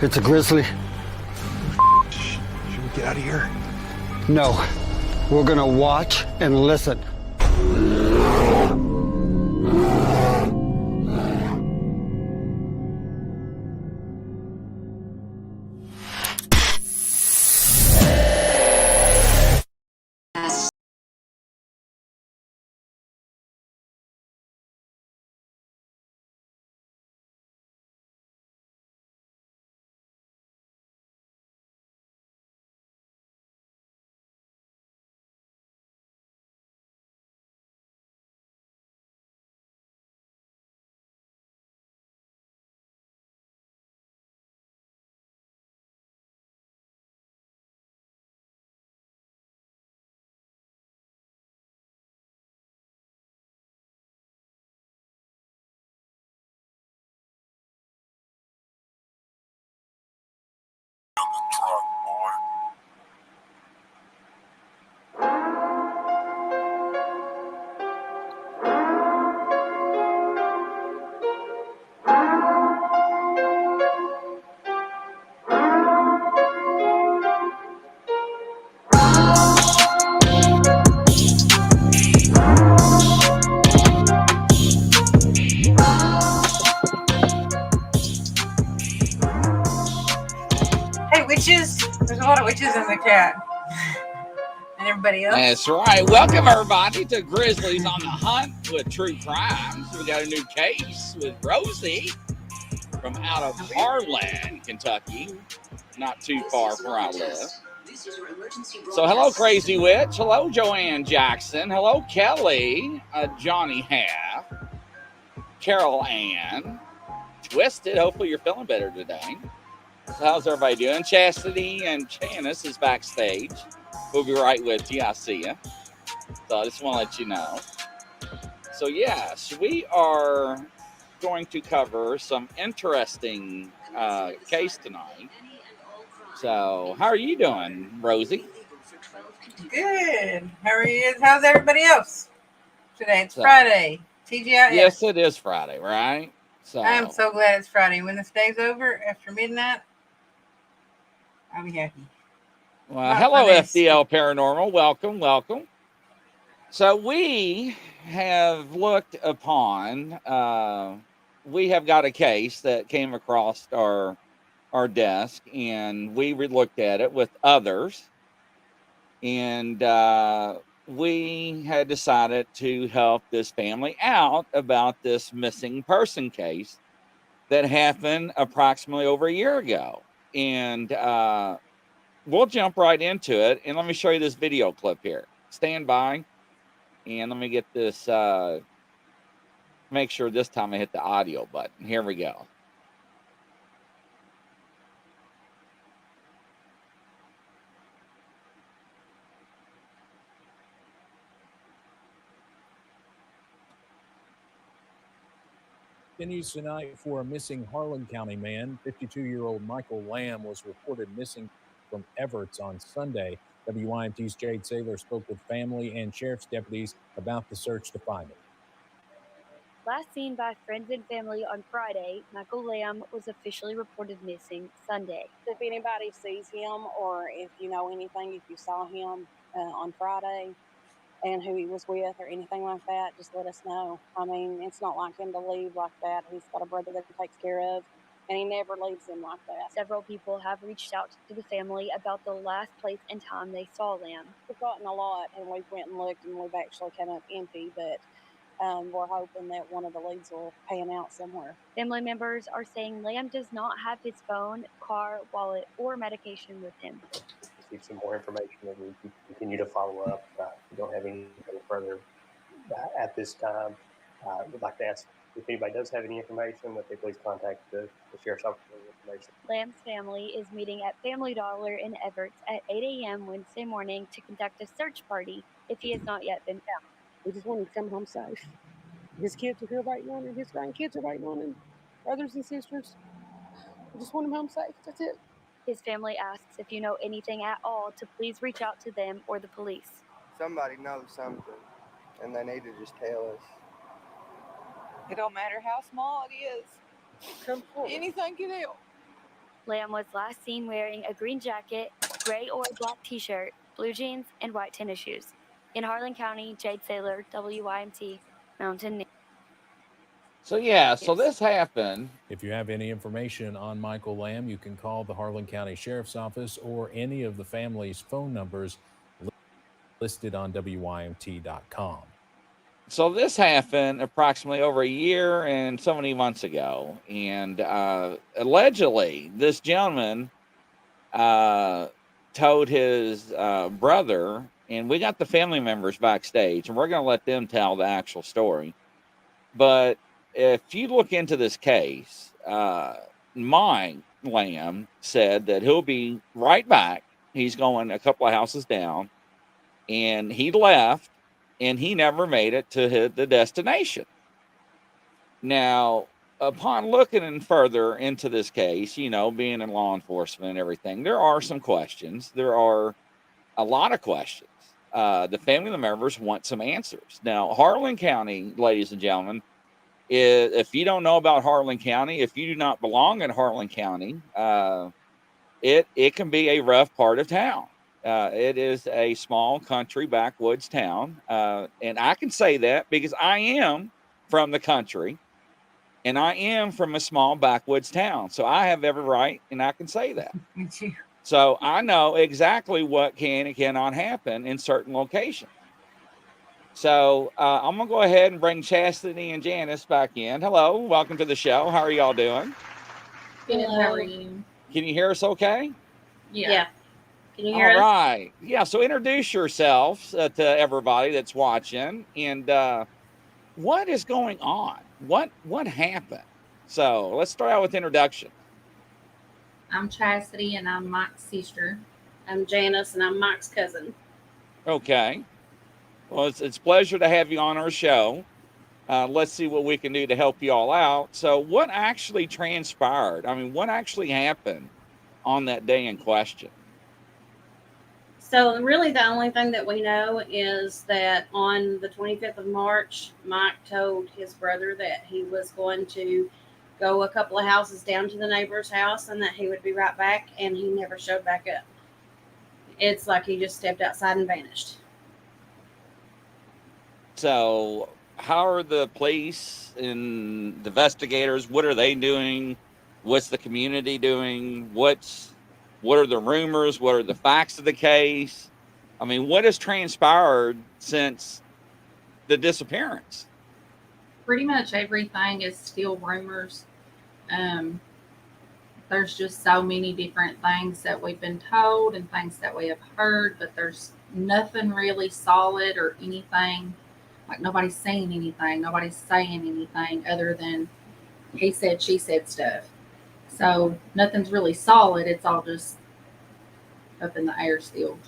It's a Grizzly. Should we get out of here? No, we're gonna watch and listen. Witches. There's a lot of witches in the chat. And everybody else. That's right. Welcome, everybody, to Grizzlies on the Hunt with True Crimes. We got a new case with Rosie from out of Harlan, Kentucky, not too far from where I live. So, hello, Crazy Witch. Hello, Joanne Jackson. Hello, Kelly, Johnny Half, Carol Ann, Twisted. Hopefully, you're feeling better today. So how's everybody doing? Chasity and Janice is backstage. We'll be right with you. I see you. So I just want to let you know. So yes, we are going to cover some interesting case tonight. So how are you doing, Rosie? Good. How are you? How's everybody else today? It's Friday. TGIF. Yes, it is Friday, right? So I'm so glad it's Friday. When this day's over after midnight, I'll be happy. Well, hello, FDL Paranormal. Welcome, welcome. So we have looked upon, we have got a case that came across our desk, and we looked at it with others, and we had decided to help this family out about this missing person case that happened approximately over a year ago. And we'll jump right into it. And let me show you this video clip here. Stand by. And let me get this, make sure this time I hit the audio button. Here we go. Continues tonight for a missing Harlan County man. 52-year-old Michael Lamb was reported missing from Evarts on Sunday. WYMT's Jade Saylor spoke with family and sheriff's deputies about the search to find him. Last seen by friends and family on Friday, Michael Lamb was officially reported missing Sunday. If anybody sees him, or if you know anything, if you saw him on Friday and who he was with or anything like that, just let us know. I mean, it's not like him to leave like that. He's got a brother that he takes care of, and he never leaves him like that. Several people have reached out to the family about the last place and time they saw Lamb. We've gotten a lot, and we've went and looked, and we've actually come up empty, but we're hoping that one of the leads will pan out somewhere. Family members are saying Lamb does not have his phone, car, wallet, or medication with him. Receive some more information that we can continue to follow up. We don't have anything further at this time. We'd like to ask if anybody does have any information, that they please contact the Sheriff's Office for information. Lamb's family is meeting at Family Dollar in Evarts at 8 a.m. Wednesday morning to conduct a search party if he has not yet been found. We just want him to come home safe. His kids are here waiting on him. His grandkids are waiting on him. Brothers and sisters. We just want him home safe. That's it. His family asks if you know anything at all to please reach out to them or the police. Somebody knows something, and they need to just tell us. It don't matter how small it is. Come forward. Anything can help. Lamb was last seen wearing a green jacket, gray or black t-shirt, blue jeans, and white tennis shoes. In Harlan County, Jade Saylor, WYMT, Mountain News. So this happened. If you have any information on Michael Lamb, you can call the Harlan County Sheriff's Office or any of the family's phone numbers listed on WYMT.com. So this happened approximately over a year and so many months ago. And allegedly, this gentleman told his brother, and we got the family members backstage, and we're going to let them tell the actual story. But if you look into this case, Mike Lamb said that he'll be right back. He's going a couple of houses down, and he left, and he never made it to the destination. Now, upon looking further into this case, you know, being in law enforcement and everything, there are some questions. There are a lot of questions. The family members want some answers. Now, Harlan County, ladies and gentlemen, if you don't know about Harlan County, if you do not belong in Harlan County, it can be a rough part of town. It is a small country backwoods town. And I can say that because I am from the country and I am from a small backwoods town. So I have every right, and I can say that. Me too. So I know exactly what can and cannot happen in certain locations. So I'm going to go ahead and bring Chasity and Janice back in. Hello, welcome to the show. How are y'all doing? Good. How are you? Can you hear us okay? Yeah. Can you hear us? All right. Yeah, so introduce yourselves to everybody that's watching. And what is going on? What happened? So let's start out with introduction. I'm Chasity, and I'm Mike's sister. I'm Janice, and I'm Mike's cousin. Okay. Well, it's a pleasure to have you on our show. Let's see what we can do to help you all out. So what actually transpired? I mean, what actually happened on that day in question? So really the only thing that we know is that on the 25th of March, Mike told his brother that he was going to go a couple of houses down to the neighbor's house and that he would be right back, and he never showed back up. It's like he just stepped outside and vanished. So how are the police and the investigators? What are they doing? What's the community doing? What are the rumors? What are the facts of the case? I mean, what has transpired since the disappearance? Pretty much everything is still rumors. There's just so many different things that we've been told and things that we have heard, but there's nothing really solid or anything. Like nobody's saying anything. Nobody's saying anything other than he said, she said stuff. So nothing's really solid. It's all just up in the air still.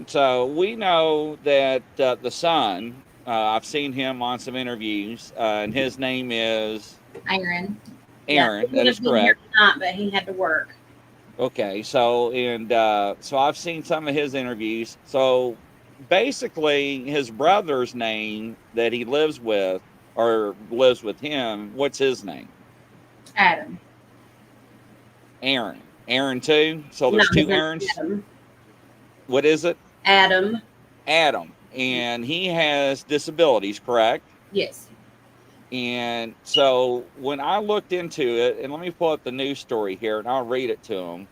So we know that the son, I've seen him on some interviews, and his name is Aaron. Aaron, Yeah, that is correct. Tonight, but he had to work. Okay, so I've seen some of his interviews. So basically his brother's name that he lives with or lives with him, what's his name? Adam. Aaron. Aaron too? So No, there's his two name's Aarons? Adam. What is it? Adam. Adam. And he has disabilities, correct? Yes. And so when I looked into it, and let me pull up the news story here and I'll read it to him,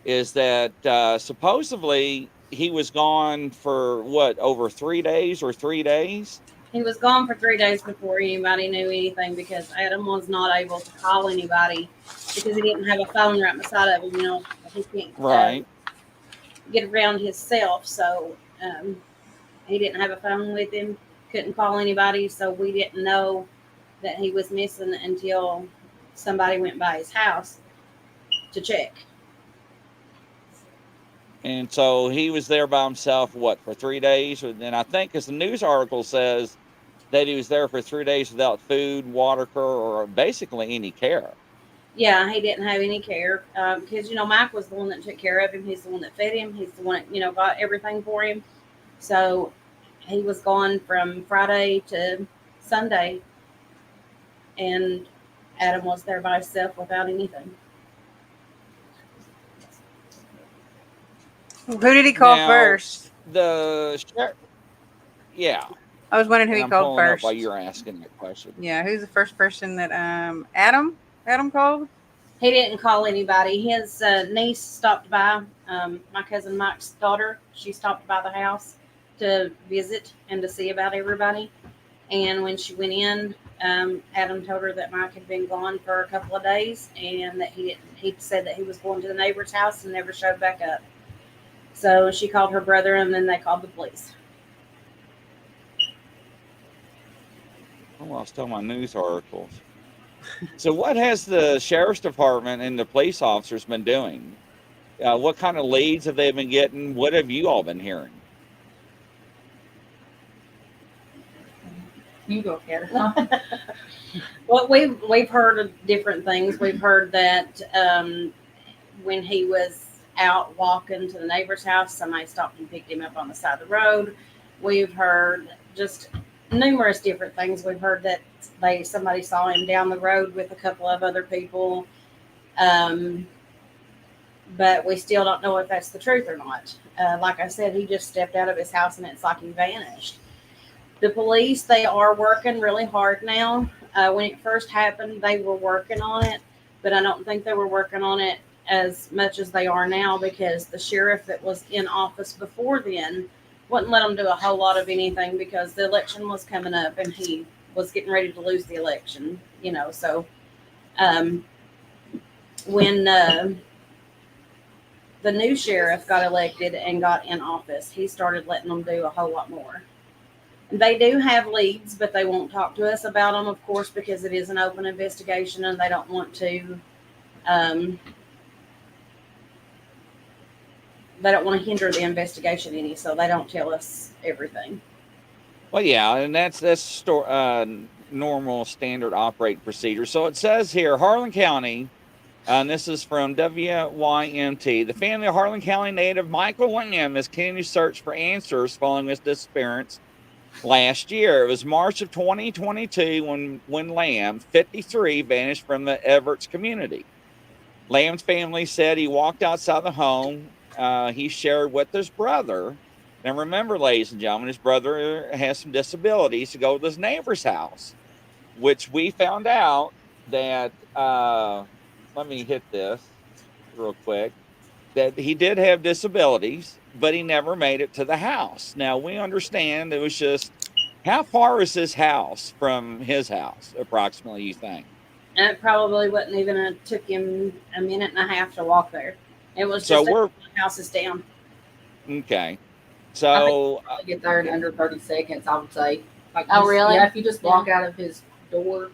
is that supposedly he was gone for what, over 3 days or 3 days? He was gone for 3 days before anybody knew anything because Adam was not able to call anybody because he didn't have a phone right beside of him. You know, he can't Right. get around himself, so he didn't have a phone with him, couldn't call anybody, so we didn't know that he was missing until somebody went by his house to check. And so he was there by himself, what, for 3 days? And I think, because the news article says that he was there for 3 days without food, water, or basically any care. Yeah, he didn't have any care because, you know, Mike was the one that took care of him. He's the one that fed him. He's the one that, you know, got everything for him. So he was gone from Friday to Sunday, and Adam was there by himself without anything. Who did he call Now, first? The sheriff. Yeah. I was wondering who And he I'm called pulling up first. while you're asking that question. Yeah, who's the first person that Adam called? He didn't call anybody. His niece stopped by, my cousin Mike's daughter. She stopped by the house to visit and to see about everybody. And when she went in, Adam told her that Mike had been gone for a couple of days and that he said that he was going to the neighbor's house and never showed back up. So she called her brother and then they called the police. Oh, I lost all my news articles. So what has the sheriff's department and the police officers been doing? What kind of leads have they been getting? What have you all been hearing? You go, Kat. Well, we've heard of different things. We've heard that when he was out walking to the neighbor's house, somebody stopped and picked him up on the side of the road. We've heard just numerous different things. We've heard that somebody saw him down the road with a couple of other people, but we still don't know if that's the truth or not. Like I said, he just stepped out of his house and it's like he vanished. The police, they are working really hard now. When it first happened, they were working on it, but I don't think they were working on it as much as they are now because the sheriff that was in office before then wouldn't let them do a whole lot of anything because the election was coming up and he was getting ready to lose the election, you know. So when the new sheriff got elected and got in office, he started letting them do a whole lot more. They do have leads, but they won't talk to us about them, of course, because it is an open investigation and they don't want to hinder the investigation any, so they don't tell us everything. Well, yeah, and that's normal standard operating procedure. So it says here, Harlan County, and this is from WYMT. The family of Harlan County native Michael Williams continued to search for answers following his disappearance last year. It was March of 2022 when Lamb, 53, vanished from the Evarts community. Lamb's family said he walked outside the home he shared with his brother. Now remember, ladies and gentlemen, his brother has some disabilities, to go to his neighbor's house, which we found out that, let me hit this real quick, that he did have disabilities, but he never made it to the house. Now we understand it was just, how far is his house from his house, approximately, you think? And it probably wouldn't even took him a minute and a half to walk there. It was So just we're houses down. okay. I So think get there in under 30 seconds, I would say. Like, Oh, just- really? Yeah, if you just walk out of his door,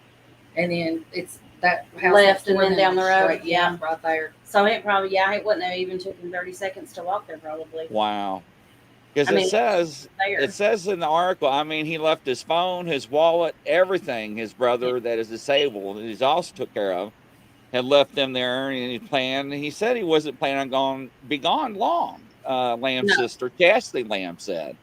and then it's that house Left next and door, then down the road, straight, yeah. right there. So it probably, it wouldn't have even took him 30 seconds to walk there probably. wow. Because I mean, it says in the article, I mean, he left his phone, his wallet, everything. His brother that is disabled, he's also took care of, had left them there, and he said he wasn't planning on be gone long. Lamb's sister, Chasity Lamb, said.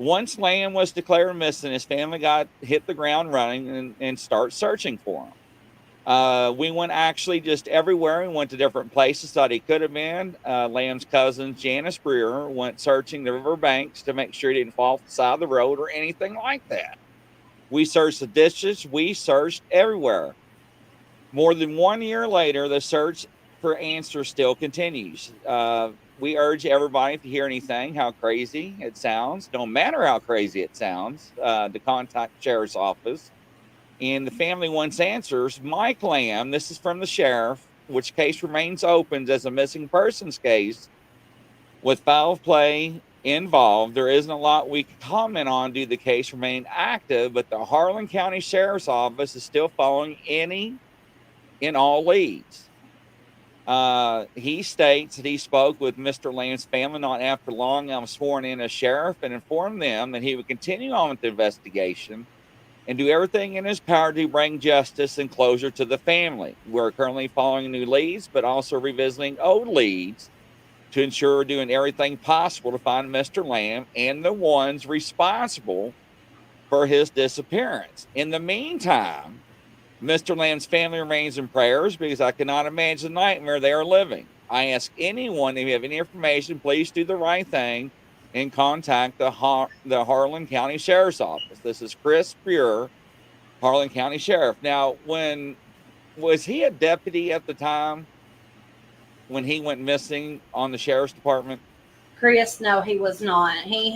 Once Lamb was declared missing, his family hit the ground running and start searching for him. We went actually just everywhere. We went to different places, thought he could have been. Lamb's cousin, Janice Brewer, went searching the river banks to make sure he didn't fall off the side of the road or anything like that. We searched the ditches. We searched everywhere. More than 1 year later, the search for answers still continues. We urge everybody, if you hear anything, how crazy it sounds, no matter how crazy it sounds, to contact the sheriff's office. And the family wants answers. Mike Lamb, this is from the sheriff, which case remains open as a missing persons case with foul play involved. There isn't a lot we can comment on due to the case remain active, but the Harlan County Sheriff's Office is still following any and all leads. He states that he spoke with Mr. Lamb's family not after long. I was sworn in as sheriff and informed them that he would continue on with the investigation and do everything in his power to bring justice and closure to the family. We're currently following new leads, but also revisiting old leads to ensure we're doing everything possible to find Mr. Lamb and the ones responsible for his disappearance. In the meantime, Mr. Lamb's family remains in prayers because I cannot imagine the nightmare they are living. I ask anyone, if you have any information, please do the right thing and contact the Harlan County Sheriff's Office. This is Chris Brewer, Harlan County Sheriff. Now, was he a deputy at the time when he went missing on the Sheriff's Department? Chris, no, he was not. He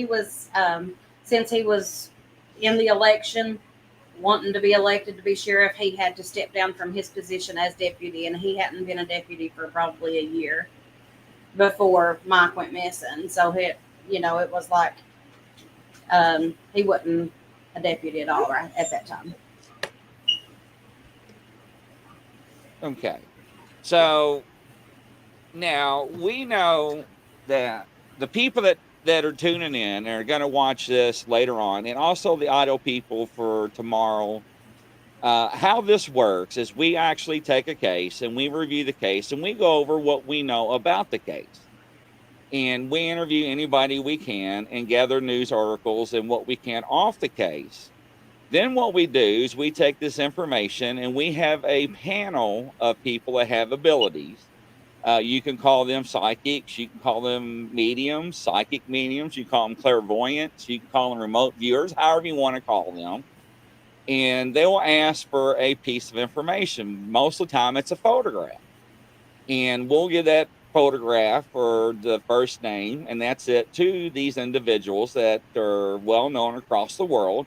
was, since he was in the election, wanting to be elected to be sheriff, he had to step down from his position as deputy, and he hadn't been a deputy for probably a year before Mike went missing. So it was like he wasn't a deputy at all right at that time. Okay. So now we know that the people that are tuning in are going to watch this later on, and also the audio people for tomorrow, how this works is we actually take a case and we review the case and we go over what we know about the case. And we interview anybody we can and gather news articles and what we can off the case. Then what we do is we take this information and we have a panel of people that have abilities. You can call them psychics, you can call them mediums, psychic mediums, you call them clairvoyants, you can call them remote viewers, however you want to call them. And they will ask for a piece of information. Most of the time it's a photograph. And we'll give that photograph or the first name, and that's it, to these individuals that are well known across the world.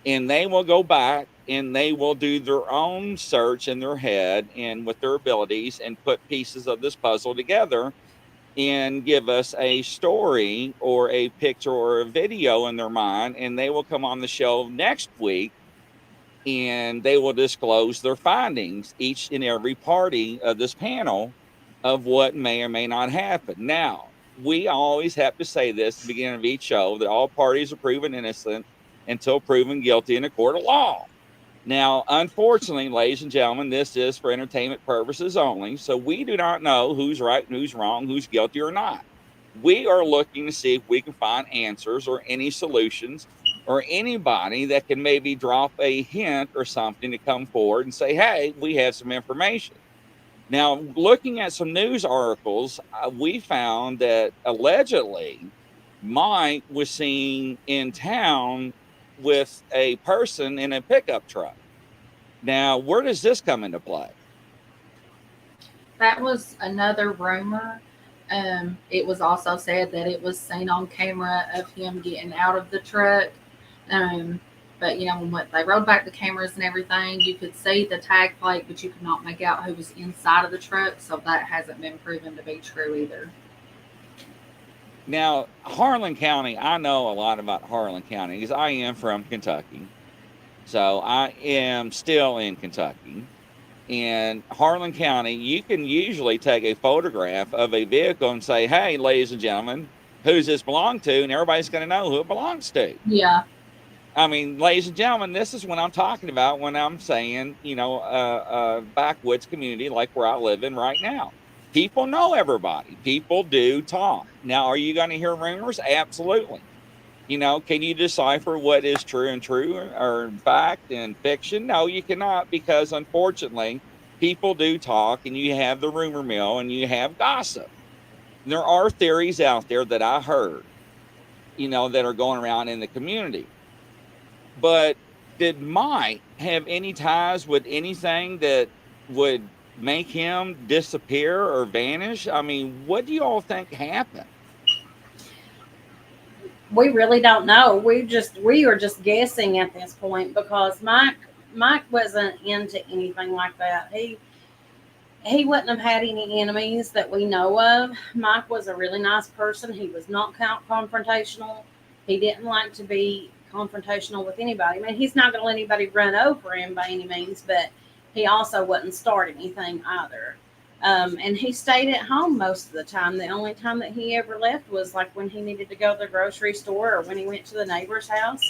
And they will go back and they will do their own search in their head and with their abilities and put pieces of this puzzle together and give us a story or a picture or a video in their mind. And they will come on the show next week and they will disclose their findings, each and every party of this panel, of what may or may not happen. Now, we always have to say this at the beginning of each show, that all parties are proven innocent until proven guilty in a court of law. Now, unfortunately, ladies and gentlemen, this is for entertainment purposes only. So we do not know who's right and who's wrong, who's guilty or not. We are looking to see if we can find answers or any solutions or anybody that can maybe drop a hint or something to come forward and say, hey, we have some information. Now, looking at some news articles, we found that allegedly Mike was seen in town with a person in a pickup truck. Now, where does this come into play? That was another rumor. It was also said that it was seen on camera of him getting out of the truck. But, when they rolled back the cameras and everything, you could see the tag plate, but you could not make out who was inside of the truck. So that hasn't been proven to be true either. Now, Harlan County, I know a lot about Harlan County because I am from Kentucky. So I am still in Kentucky. And Harlan County, you can usually take a photograph of a vehicle and say, hey, ladies and gentlemen, who's this belong to? And everybody's going to know who it belongs to. Yeah. I mean, ladies and gentlemen, this is what I'm talking about when I'm saying, a backwoods community like where I live in right now. People know everybody. People do talk. Now, are you going to hear rumors? Absolutely. You know, can you decipher what is true and true or fact and fiction? No, you cannot, because unfortunately, people do talk, and you have the rumor mill and you have gossip. And there are theories out there that I heard, you know, that are going around in the community. But did Mike have any ties with anything that would make him disappear or vanish? I mean, what do you all think happened? We really don't know. We are just guessing at this point, because Mike wasn't into anything like that. He wouldn't have had any enemies that we know of. Mike was a really nice person. He was not confrontational. He didn't like to be confrontational with anybody. I mean, he's not going to let anybody run over him by any means, but he also wouldn't start anything either. And he stayed at home most of the time. The only time that he ever left was like when he needed to go to the grocery store, or when he went to the neighbor's house,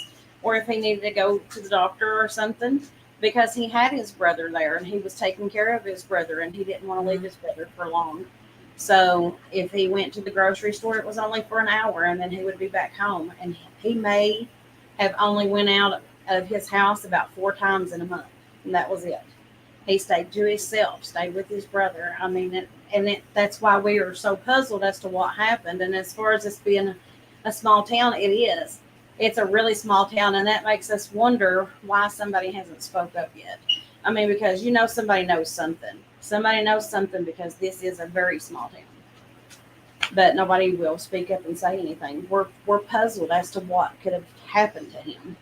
or if he needed to go to the doctor or something, because he had his brother there and he was taking care of his brother, and he didn't want to leave his brother for long. So if he went to the grocery store, it was only for an hour, and then he would be back home. And he may have only went out of his house about 4 times in a month, and that was it. He stayed to himself, stayed with his brother. I mean, that's why we are so puzzled as to what happened. And as far as this being a small town, it is. It's a really small town, and that makes us wonder why somebody hasn't spoke up yet. I mean, because you know somebody knows something. Somebody knows something, because this is a very small town. But nobody will speak up and say anything. We're puzzled as to what could have happened to him.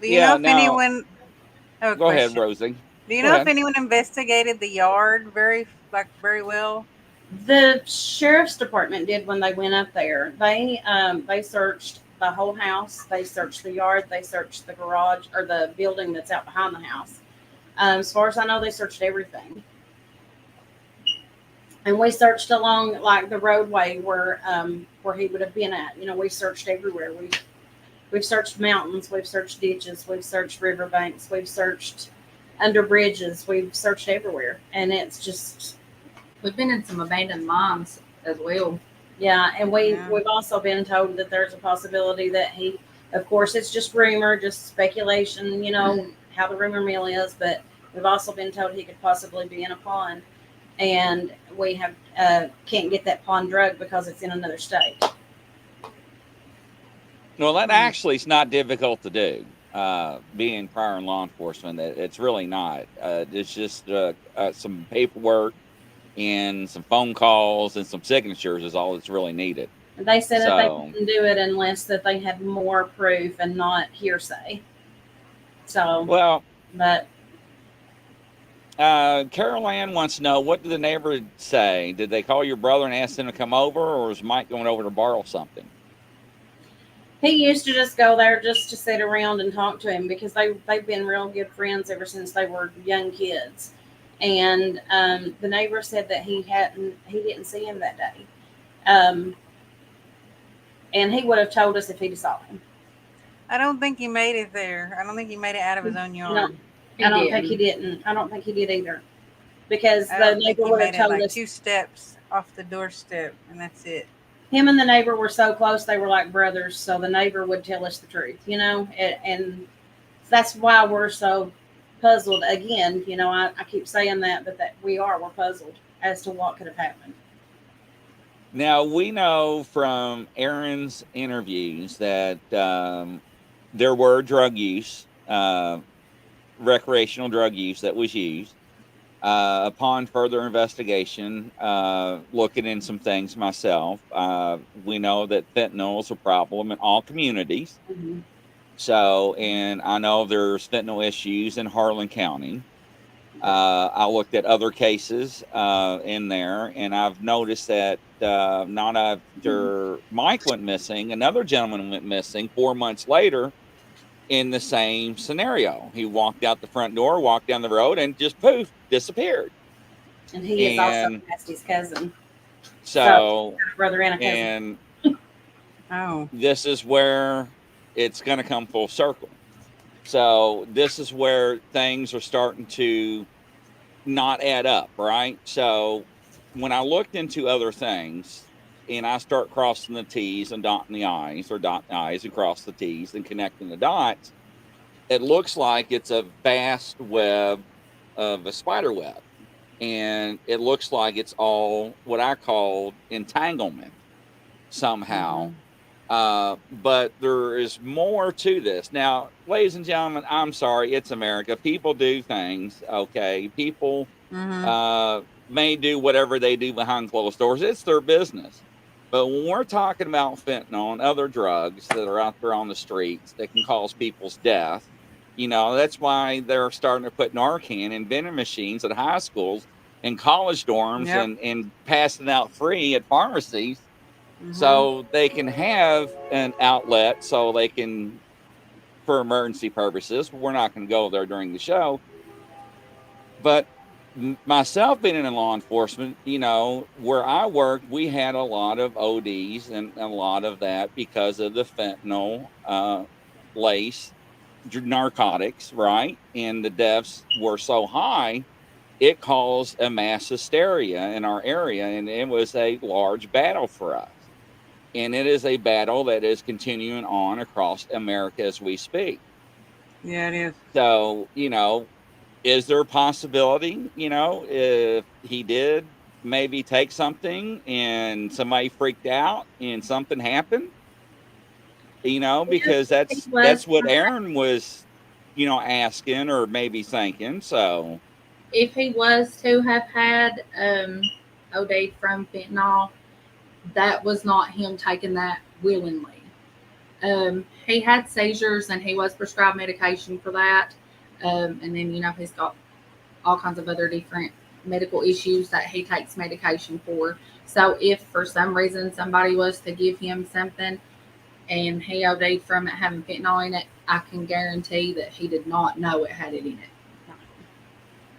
Do you know if anyone... Oh, go ahead, Rosie. Do you know if anyone investigated the yard very well? The sheriff's department did when they went up there. They searched the whole house. They searched the yard. They searched the garage, or the building that's out behind the house. As far as I know, they searched everything. And we searched along like the roadway where he would have been at. You know, we searched everywhere. We've searched mountains. We've searched ditches. We've searched riverbanks. We've searched under bridges. We've searched everywhere, and it's just... We've been in some abandoned mines as well. Yeah, and we've also been told that there's a possibility that he, of course, it's just rumor, just speculation, you know, how the rumor mill is, but we've also been told he could possibly be in a pond, and we have can't get that pond drug because it's in another state. Well, that actually is not difficult to do. Being prior in law enforcement, it's really not. It's just some paperwork and some phone calls and some signatures is all that's really needed. They said that they couldn't do it unless that they had more proof and not hearsay. So, well, but Carol Ann wants to know, what did the neighbor say? Did they call your brother and ask him to come over, or was Mike going over to borrow something? He used to just go there just to sit around and talk to him, because they've been real good friends ever since they were young kids. And the neighbor said that he didn't see him that day. And he would have told us if he'd saw him. I don't think he made it there. I don't think he made it out of his own yard. No, I don't think he didn't. I don't think he did either. Because the neighbor would have told us 2 steps off the doorstep, and that's it. Him and the neighbor were so close, they were like brothers, so the neighbor would tell us the truth, you know, and that's why we're so puzzled. Again, you know, I keep saying that, but that we're puzzled as to what could have happened. Now, we know from Aaron's interviews that there were drug use, recreational drug use that was used. Upon further investigation, looking in some things myself, we know that fentanyl is a problem in all communities. Mm-hmm. So, and I know there's fentanyl issues in Harlan County. I looked at other cases in there, and I've noticed that not after Mike went missing, another gentleman went missing 4 months later in the same scenario. He walked out the front door, walked down the road, and just poof, disappeared. And he is also Cassidy's cousin. So brother and a cousin. And this is where it's going to come full circle. So this is where things are starting to not add up, right? So when I looked into other things, and I start crossing the T's and dotting the I's, or dotting the I's and cross the T's and connecting the dots, it looks like it's a vast web of a spider web. And it looks like it's all what I call entanglement somehow. But there is more to this. Now, ladies and gentlemen, I'm sorry, it's America. People do things, okay? People may do whatever they do behind closed doors. It's their business. But when we're talking about fentanyl and other drugs that are out there on the streets that can cause people's death, you know, that's why they're starting to put Narcan in vending machines at high schools and college dorms and passing out free at pharmacies so they can have an outlet so they can, for emergency purposes. We're not going to go there during the show. But myself being in law enforcement, you know, where I worked, we had a lot of ODs and a lot of that because of the fentanyl lace narcotics, right? And the deaths were so high, it caused a mass hysteria in our area, and it was a large battle for us. And it is a battle that is continuing on across America as we speak. Yeah, it is. So, you know, is there a possibility, you know, if he did maybe take something and somebody freaked out and something happened? You know, because that's what Aaron was, you know, asking or maybe thinking. So if he was to have had OD from fentanyl, that was not him taking that willingly. He had seizures and he was prescribed medication for that. And then, you know, he's got all kinds of other different medical issues that he takes medication for. So if for some reason somebody was to give him something and he OD'd from it having fentanyl in it, I can guarantee that he did not know it had it in it.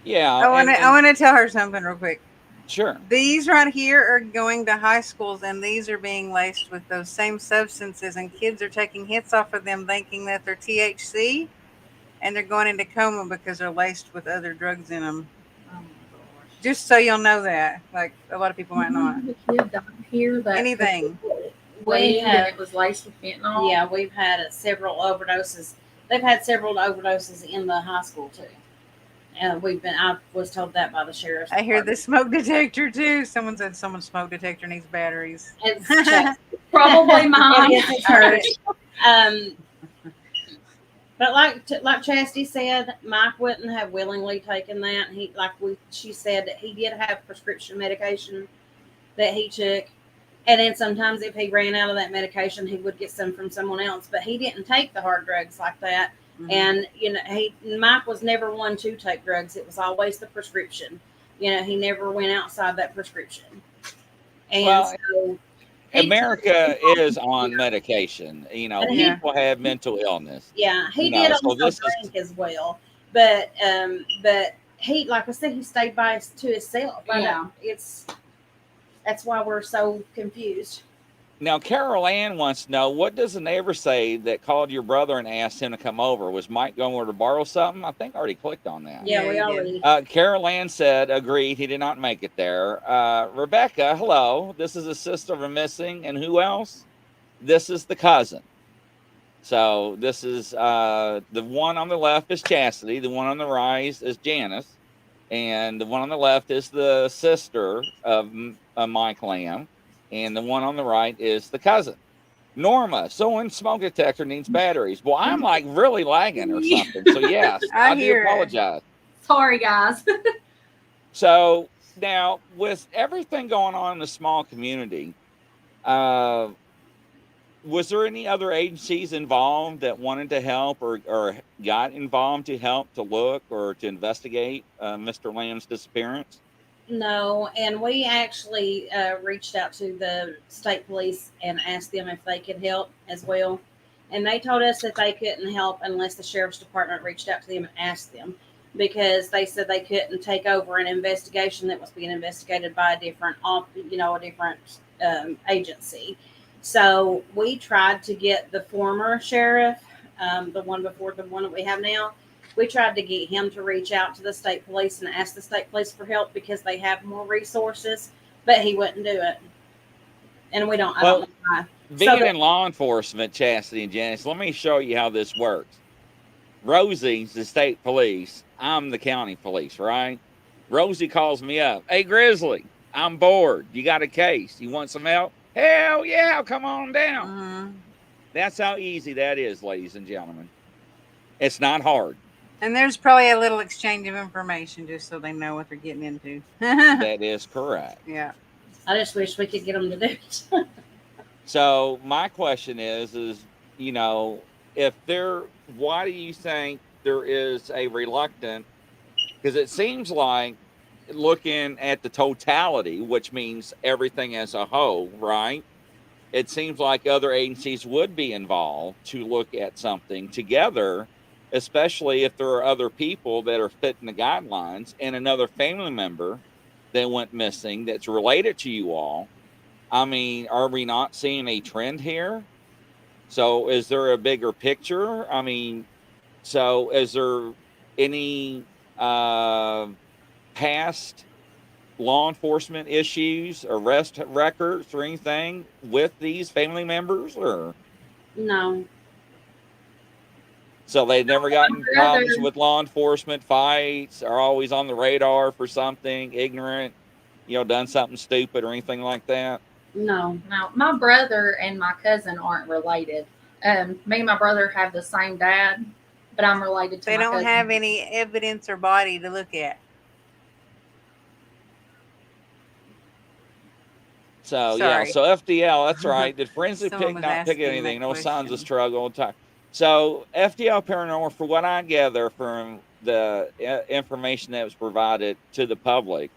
Yeah. I want to tell her something real quick. Sure. These right here are going to high schools, and these are being laced with those same substances, and kids are taking hits off of them thinking that they're THC, and they're going into coma because they're laced with other drugs in them. Oh my gosh. Just so you'll know that. Like, a lot of people might not. The kid died here that Anything. it was laced with fentanyl. Yeah, we've had several overdoses. They've had several overdoses in the high school too. And I was told that by the sheriff's I hear the department. smoke detector too. Someone said someone's smoke detector needs batteries. It's Probably mine. It's hers. But like Chasity said, Mike wouldn't have willingly taken that. She said that he did have prescription medication that he took, and then sometimes if he ran out of that medication, he would get some from someone else. But he didn't take the hard drugs like that. And, you know, Mike was never one to take drugs. It was always the prescription. You know, he never went outside that prescription. And so America is on medication. You know, people have mental illness. Yeah, he did also drink as well. But he, like I said, he stayed to himself. Yeah. That's why we're so confused. Now, Carol Ann wants to know, what does the neighbor say that called your brother and asked him to come over? Was Mike going over to borrow something? I think I already clicked on that. Yeah, we already. Carol Ann said, agreed, he did not make it there. Rebecca, hello. This is a sister of a missing. And who else? This is the cousin. So this is the one on the left is Chasity. The one on the right is Janice. And the one on the left is the sister of Mike Lamb. And the one on the right is the cousin. Norma, someone smoke detector needs batteries. Well, I'm like really lagging or something. So yes, I do apologize. Sorry, guys. So now with everything going on in the small community, was there any other agencies involved that wanted to help or got involved to help to look or to investigate Mr. Lamb's disappearance? No, and we actually reached out to the state police and asked them if they could help as well. And they told us that they couldn't help unless the sheriff's department reached out to them and asked them, because they said they couldn't take over an investigation that was being investigated by a different agency. So we tried to get the former sheriff, the one before the one that we have now. We tried to get him to reach out to the state police and ask the state police for help because they have more resources, but he wouldn't do it. and we don't. I Well, don't know why. being in law enforcement, Chastity and Janice, let me show you how this works. Rosie's the state police. I'm the county police, right? Rosie calls me up. Hey, Grizzly, I'm bored. You got a case? You want some help? Hell yeah, come on down. That's how easy that is, ladies and gentlemen. It's not hard. And there's probably a little exchange of information just so they know what they're getting into. That is correct. Yeah. I just wish we could get them to do it. So my question is, you know, why do you think there is a reluctant? Because it seems like looking at the totality, which means everything as a whole, right? It seems like other agencies would be involved to look at something together, especially if there are other people that are fitting the guidelines and another family member that went missing that's related to you all. I mean, are we not seeing a trend here? So is there a bigger picture? I mean, so is there any past law enforcement issues, arrest records, or anything with these family members? Or No. So they've never gotten problems with law enforcement, fights, are always on the radar for something, ignorant, you know, done something stupid or anything like that? No. Now, my brother and my cousin aren't related. Me and my brother have the same dad, but I'm related to They my don't cousin. have any evidence or body to look at. So, Sorry. yeah, so FDL, that's right. Did forensic Someone pick was not pick asking anything? that No signs question. of struggle. So, FDL Paranormal, for what I gather from the information that was provided to the public,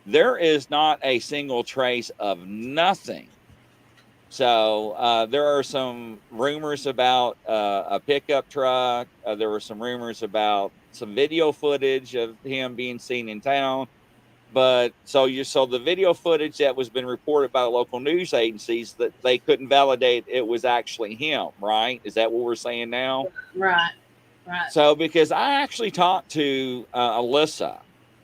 there is not a single trace of nothing. So, there are some rumors about a pickup truck. There were some rumors about some video footage of him being seen in town. But so the video footage that was been reported by the local news agencies, that they couldn't validate it was actually him, right? Is that what we're saying now? Right. So because I actually talked to Alyssa,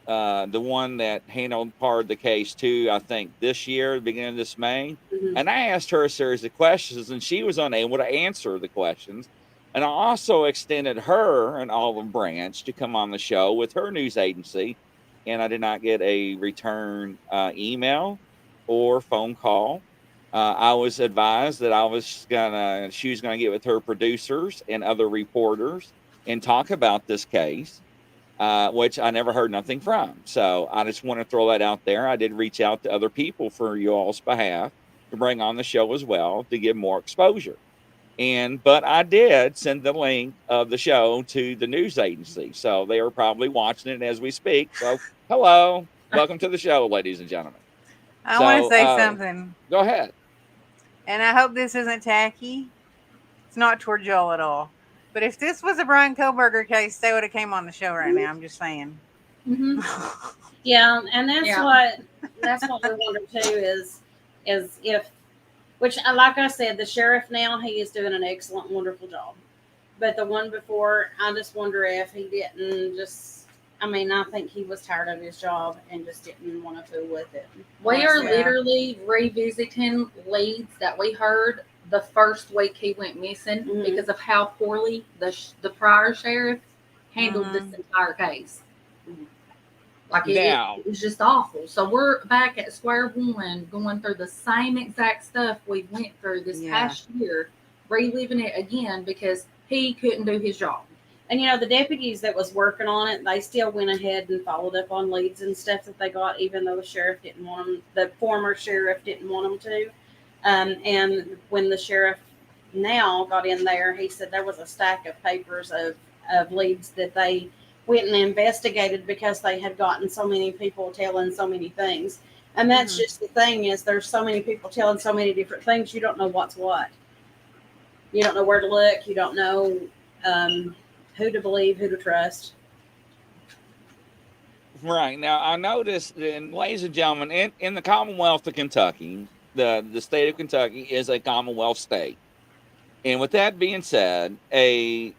the one that handled part of the case too, I think this year, the beginning of this May, and I asked her a series of questions, and she was unable to answer the questions. And I also extended her an olive branch to come on the show with her news agency. And I did not get a return email or phone call. I was advised that she was gonna get with her producers and other reporters and talk about this case, which I never heard nothing from. So I just want to throw that out there. I did reach out to other people for you all's behalf to bring on the show as well to give more exposure. But I did send the link of the show to the news agency. So they are probably watching it as we speak. So hello, welcome to the show, ladies and gentlemen. I want to say something. Go ahead. And I hope this isn't tacky. It's not toward y'all at all. But if this was a Brian Koberger case, they would have came on the show right now. I'm just saying. Yeah, and that's what we wonder too is if, which, like I said, the sheriff now, he is doing an excellent, wonderful job. But the one before, I just wonder if he didn't just, I think he was tired of his job and just didn't want to fool with it. We are literally revisiting leads that we heard the first week he went missing because of how poorly the prior sheriff handled this entire case. Like it was just awful. So we're back at square one, going through the same exact stuff we went through this past year, reliving it again because he couldn't do his job. And the deputies that was working on it, they still went ahead and followed up on leads and stuff that they got, even though the sheriff didn't want them. The former sheriff didn't want them to. And when the sheriff now got in there, he said there was a stack of papers of leads that they went and investigated because they had gotten so many people telling so many things. And that's just the thing is there's so many people telling so many different things. You don't know what's what. You don't know where to look. You don't know who to believe, who to trust. Right. Now, I noticed, and ladies and gentlemen, in the Commonwealth of Kentucky, the state of Kentucky is a Commonwealth state. And with that being said, a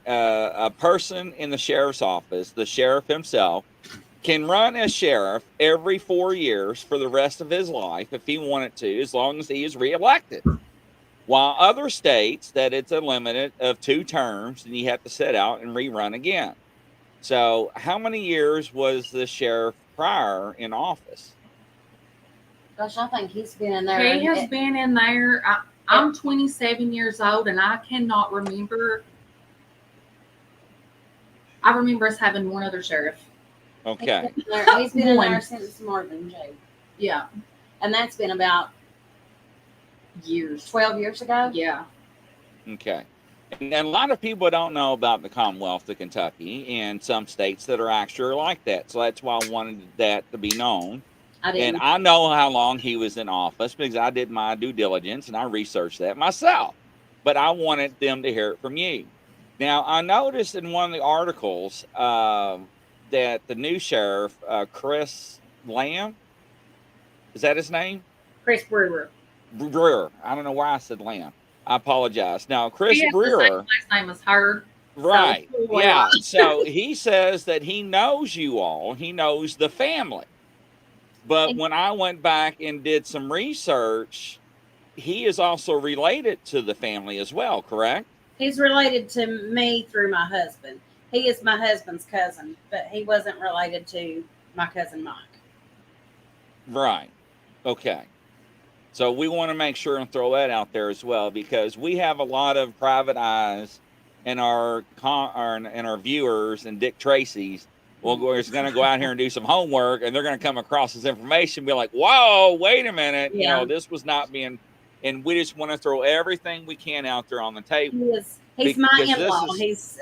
person in the sheriff's office, the sheriff himself, can run as sheriff every 4 years for the rest of his life if he wanted to, as long as he is reelected. While other states that it's a limit of 2 terms and you have to sit out and rerun again. So how many years was the sheriff prior in office? Gosh, I think he's been in there. He has been in there. I'm 27 years old, and I cannot remember. I remember us having one other sheriff. Okay. He's been in there since Marvin J. Yeah. And that's been about years. 12 years ago? Yeah. Okay. And a lot of people don't know about the Commonwealth of Kentucky and some states that are actually like that. So that's why I wanted that to be known. And I know how long he was in office because I did my due diligence and I researched that myself. But I wanted them to hear it from you. Now, I noticed in one of the articles that the new sheriff, Chris Lamb, is that his name? Chris Brewer. Brewer. I don't know why I said Lamb. I apologize. Now, Chris Brewer. The same last name as her. Right. So, yeah. So he says that he knows you all. He knows the family. But when I went back and did some research, he is also related to the family as well, correct? He's related to me through my husband. He is my husband's cousin, but he wasn't related to my cousin Mike. Right. Okay. So we want to make sure and throw that out there as well, because we have a lot of private eyes in our viewers and Dick Tracy's. Well, we're going to go out here and do some homework, and they're going to come across this information and be like, whoa, wait a minute. Yeah. You know, this was not being, and we just want to throw everything we can out there on the table. He's my in-law. He's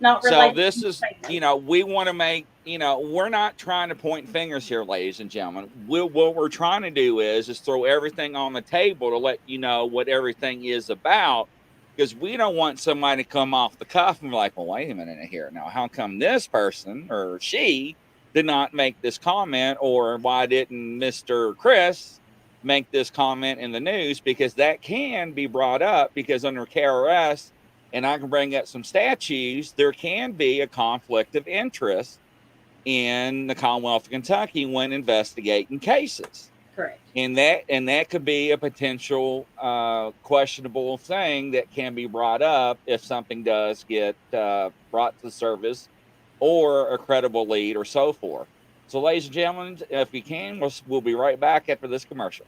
not related. So this is, you know, we want to make, you know, we're not trying to point fingers here, ladies and gentlemen. What we're trying to do is throw everything on the table to let you know what everything is about, because we don't want somebody to come off the cuff and be like, well, wait a minute here. Now, how come this person or she did not make this comment, or why didn't Mr. Chris make this comment in the news? Because that can be brought up, because under KRS, and I can bring up some statutes, there can be a conflict of interest in the Commonwealth of Kentucky when investigating cases. Correct. And that could be a potential questionable thing that can be brought up if something does get brought to the service, or a credible lead, or so forth. So, ladies and gentlemen, if we can, we'll be right back after this commercial.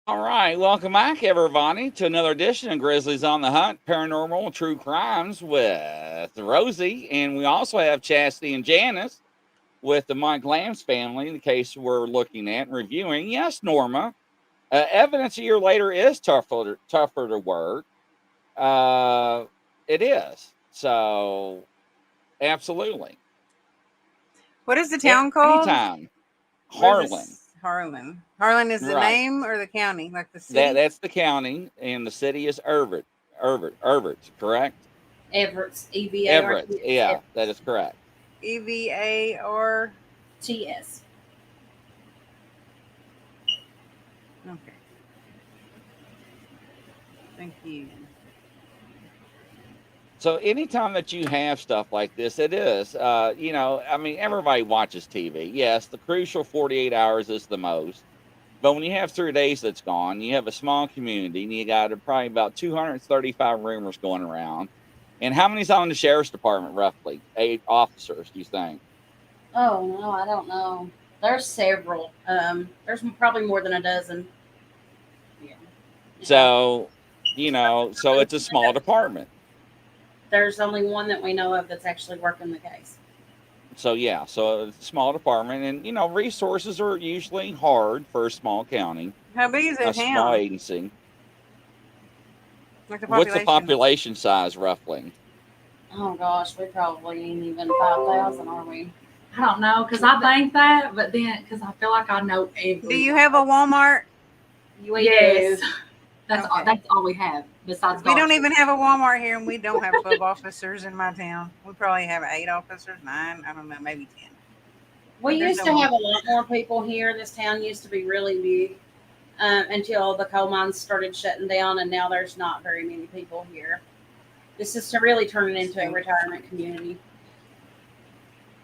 All right, welcome back, everybody, to another edition of Grizzly's on the Hunt, Paranormal and True Crimes with Rosie. And we also have Chasity and Janice with the Mike Lamb's family, the case we're looking at and reviewing. Yes, Norma, evidence a year later is tougher to work. It is. So, absolutely. What is the town called? Anytime. Harlan. Harlan. Harlan is the name or the county, like the city? That's the county, and the city is Evarts, correct? Evarts, E-V-A-R-T-S. Evarts, yeah, that is correct. E-V-A-R-T-S. Okay. Thank you. So anytime that you have stuff like this, it is, you know, I mean, everybody watches TV. Yes, the crucial 48 hours is the most. But when you have 3 days that's gone, you have a small community, and you got probably about 235 rumors going around. And how many's on the sheriff's department, roughly? 8 officers, do you think? Oh no, I don't know. There's several. There's probably more than a dozen. Yeah. So, so it's a small department. There's only one that we know of that's actually working the case. So yeah, so it's a small department, and resources are usually hard for a small county, How big is a that small town? agency. Like the What's the population? population size roughly? Oh gosh, we probably ain't even 5,000, are we? I don't know, because I think that, but then because I feel like I know everyone. Do you have a Walmart? Yes. That's all we have besides. We don't even have a Walmart here, and we don't have 12 officers in my town. We probably have 8 officers, 9. I don't know, maybe 10. We used to have a lot more people here. This town used to be really big until the coal mines started shutting down, and now there's not very many people here. This is to really turn it into a retirement community.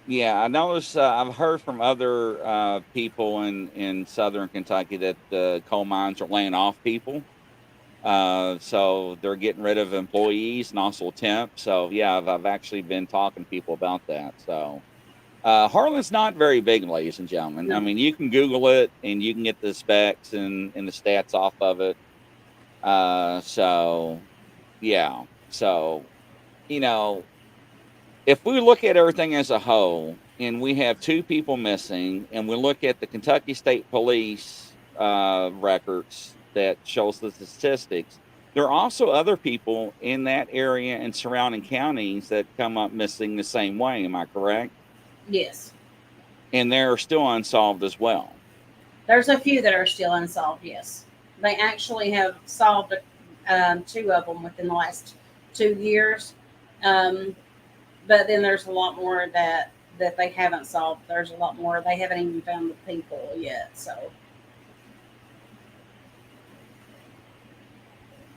Yeah, I noticed. I've heard from other people in southern Kentucky that the coal mines are laying off people. So they're getting rid of employees and also temps. So yeah, I've actually been talking to people about that. So Harlan's not very big, ladies and gentlemen. No. I mean, you can Google it and you can get the specs and the stats off of it. So yeah, so if we look at everything as a whole, and we have 2 people missing, and we look at the Kentucky State Police records that shows the statistics, there are also other people in that area and surrounding counties that come up missing the same way. Am I correct? Yes. And they're still unsolved as well. There's a few that are still unsolved, yes. They actually have solved 2 of them within the last 2 years. But then there's a lot more that they haven't solved. There's a lot more. They haven't even found the people yet. So.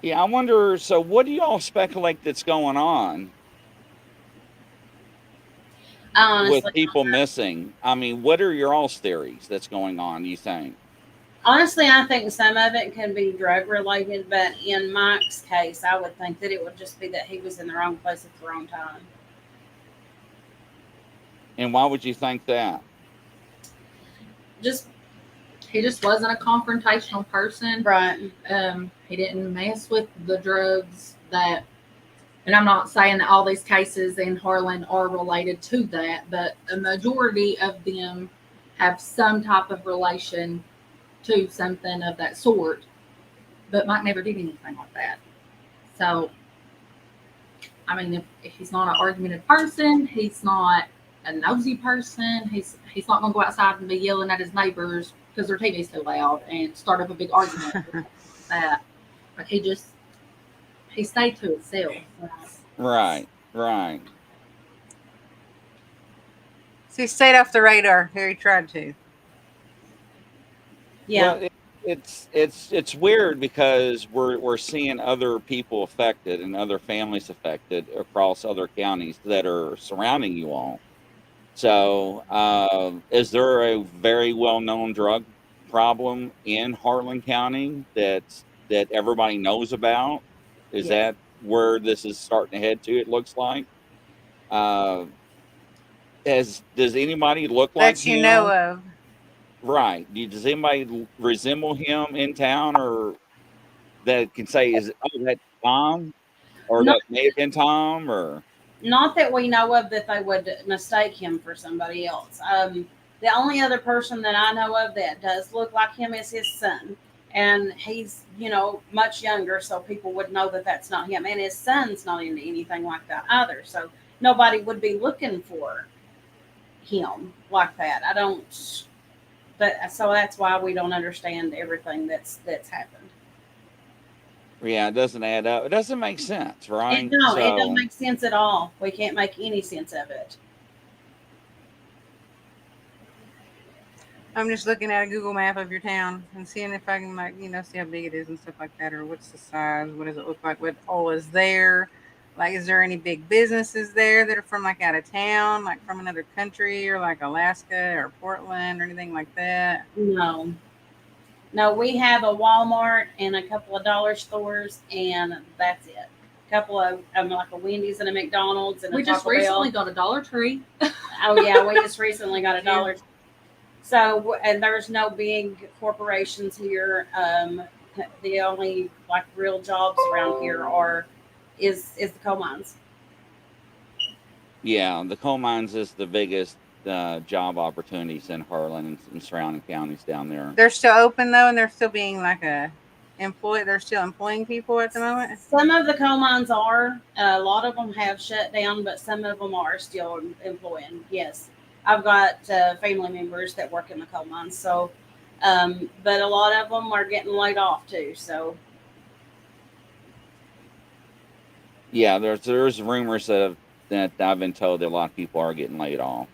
Yeah, I wonder, so what do y'all speculate that's going on with people missing? I mean, what are your all's theories that's going on, you think? Honestly, I think some of it can be drug related, but in Mike's case, I would think that it would just be that he was in the wrong place at the wrong time. And why would you think that? He just wasn't a confrontational person. Right. He didn't mess with the drugs that, and I'm not saying that all these cases in Harlan are related to that, but a majority of them have some type of relation to something of that sort. But Mike never did anything like that. So, I mean, if he's not an argumentative person, he's not a nosy person, he's not going to go outside and be yelling at his neighbors because their TV's too loud and start up a big argument. Like he stayed to himself. Right. So he stayed off the radar. Here he tried to. Yeah. Well, it's weird because we're seeing other people affected and other families affected across other counties that are surrounding you all. So, is there a very well-known drug problem in Harlan County that everybody knows about? Is that where this is starting to head to? It looks like. Does anybody look like That him? you know of. Right. Does anybody resemble him in town, or that can say, is that Tom, or that may have been Tom, or? Not that we know of that they would mistake him for somebody else. The only other person that I know of that does look like him is his son. And he's, much younger, so people would know that that's not him. And his son's not into anything like that either. So nobody would be looking for him like that. So that's why we don't understand everything that's happened. Yeah, it doesn't add up. It doesn't make sense, right? It doesn't make sense at all. We can't make any sense of it. I'm just looking at a Google map of your town and seeing if I can, see how big it is and stuff like that, or what's the size, what does it look like, what all is there. Like, is there any big businesses there that are from like out of town, like from another country, or like Alaska or Portland or anything like that? No. No, we have a Walmart and a couple of dollar stores, and that's it. A couple of like a Wendy's and a McDonald's and We a just Taco recently Bell. got a Dollar Tree. Oh yeah, we just recently got a Dollar. So, and there's no big corporations here. The only like real jobs around here is the coal mines. Yeah, the coal mines is the biggest job opportunities in Harlan and surrounding counties down there. They're still open though, and they're still being like they're still employing people at the moment. Some of the coal mines are. A lot of them have shut down, but some of them are still employing. Yes, I've got family members that work in the coal mines. So, but a lot of them are getting laid off too. So, Yeah, there's rumors that I've been told that a lot of people are getting laid off.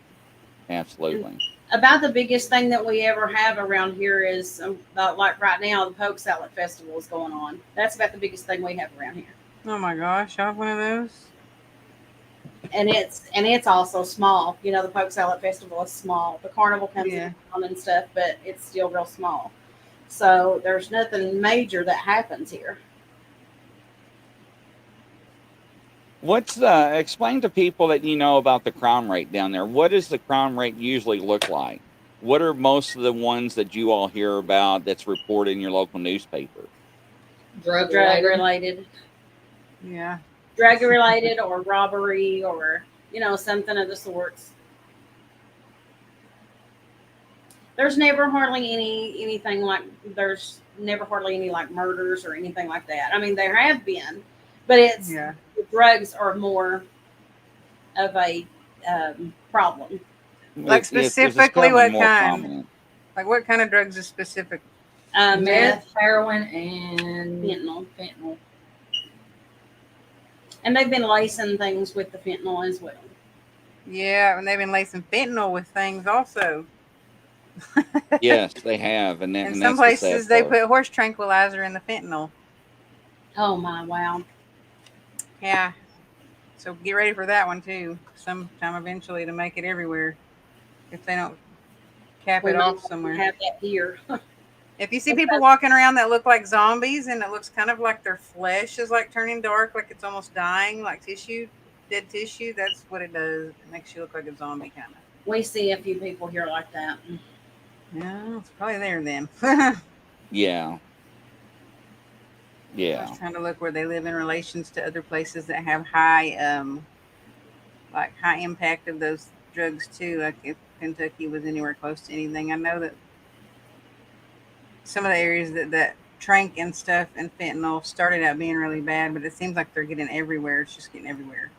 Absolutely. about the biggest thing that we ever have around here is like right now, the Poke Salad Festival is going on. That's about the biggest thing we have around here. Oh my gosh, I have one of those. And it's also small. You know, the Poke Salad Festival is small. The carnival comes in and stuff, but it's still real small. So there's nothing major that happens here. What's explain to people that you know about the crime rate down there? What does the crime rate usually look like? What are most of the ones that you all hear about that's reported in your local newspaper? Drug related. Yeah. Drug related or robbery or, you know, something of the sorts. There's never hardly anything like, there's never hardly any like murders or anything like that. I mean, there have been, but it's, the drugs are more of a problem. Like specifically what kind? Prominent. Like what kind of drugs is specific? Meth, heroin, and fentanyl. And they've been lacing things with the fentanyl as well. Yeah, and they've been lacing fentanyl with things also. Yes, they have. And in some places they put horse tranquilizer in the fentanyl. Oh my, wow. Yeah. So get ready for that one too. Sometime eventually to make it everywhere. If they don't cap it off somewhere. Have that here. If you see people walking around that look like zombies and it looks kind of like their flesh is like turning dark, like it's almost dying, like dead tissue, that's what it does. It makes you look like a zombie kind of. We see a few people here like that. Yeah, it's probably there then. Yeah. I was trying to look where they live in relations to other places that have high high impact of those drugs too. Like if Kentucky was anywhere close to anything. I know that some of the areas that trank and stuff and fentanyl started out being really bad, but it seems like they're getting everywhere. It's just getting everywhere.